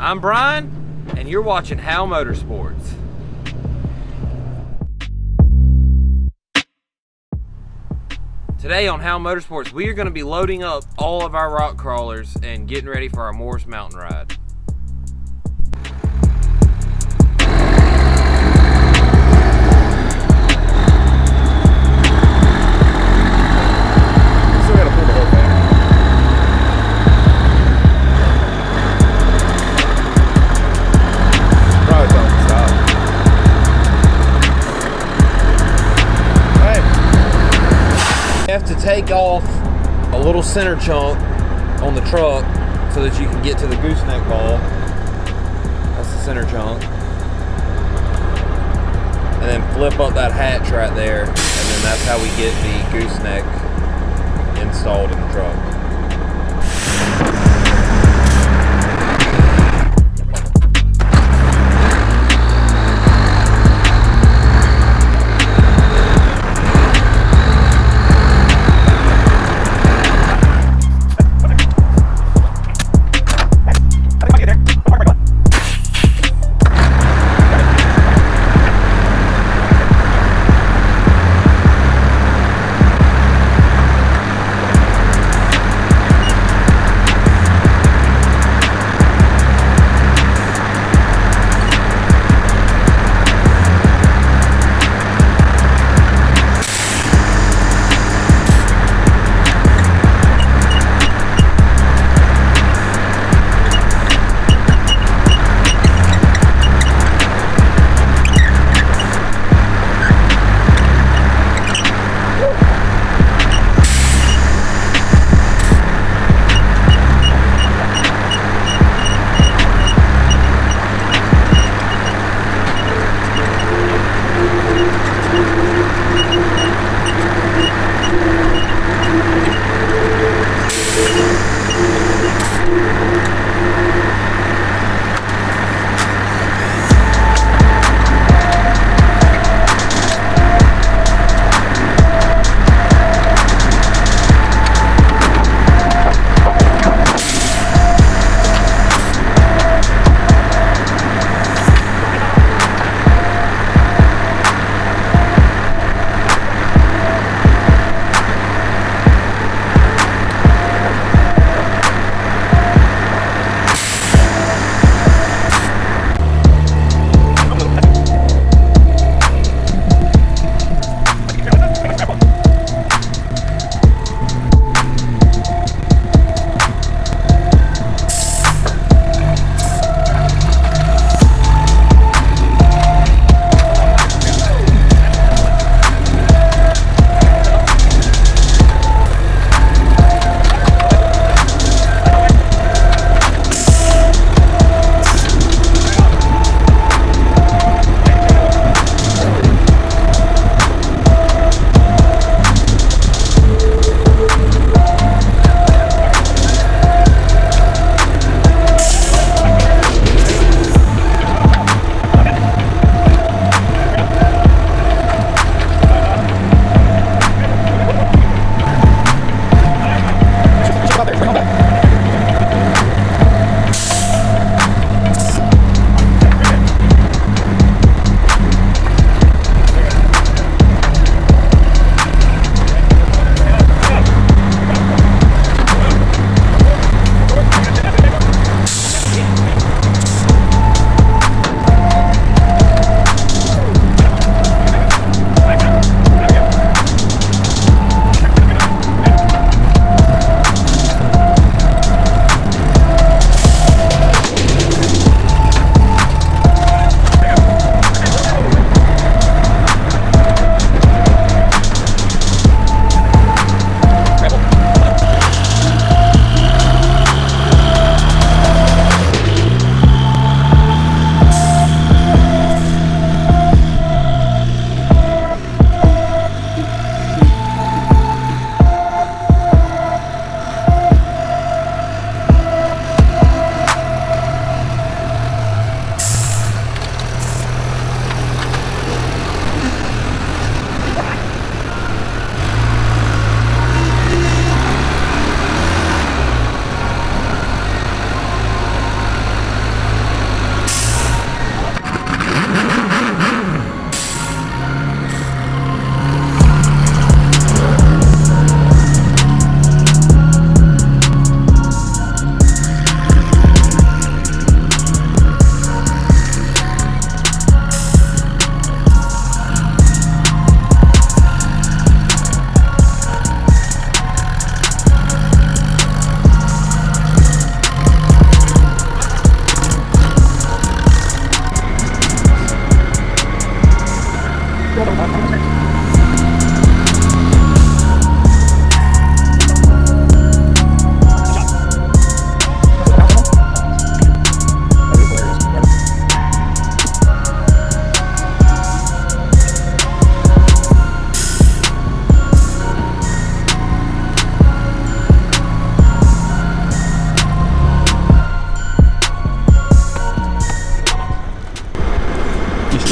I'm Brian, and you're watching H.O.W. Motorsports. Today on H.O.W. Motorsports, we are going to be loading up all of our rock crawlers and getting ready for our Morris Mountain ride. To take off a little center chunk on the truck so that you can get to the gooseneck ball. That's the center chunk. And then flip up that hatch right there, and then that's how we get the gooseneck installed in the truck.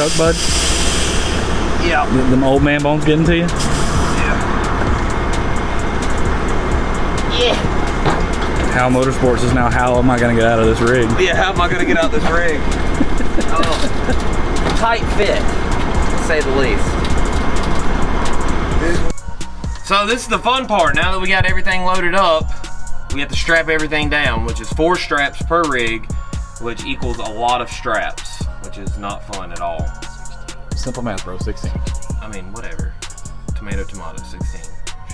truck, bud? Yeah. Them old man bones getting to you? Yeah. How Motorsports is now, how am I going to get out of this rig? Yeah, how am I going to get out of this rig? Oh. Tight fit, to say the least. So this is the fun part. Now that we got everything loaded up, we have to strap everything down, which is 4 straps per rig, which equals a lot of straps, which is not fun at all. Simple math, bro. 16. I mean, whatever. Tomato, 16.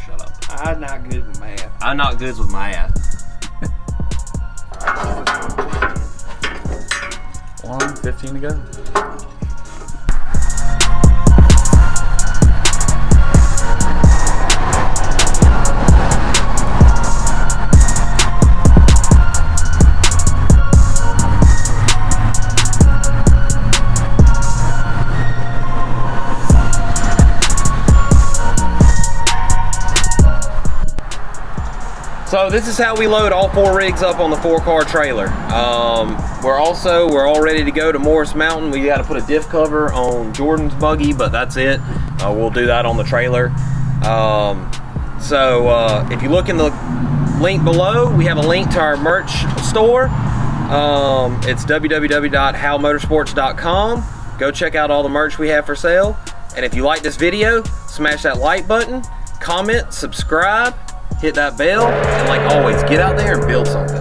Shut up. I'm not good with math. I'm not good with math. 1:15 to go. So this is how we load all 4 rigs up on the 4-car trailer. We're all ready to go to Morris Mountain. We got to put a diff cover on Jordan's buggy, but that's it. We'll do that on the trailer. If you look in the link below, we have a link to our merch store. It's www.howmotorsports.com. Go check out all the merch we have for sale. And if you like this video, smash that like button, comment, subscribe, hit that bell, and like always, get out there and build something.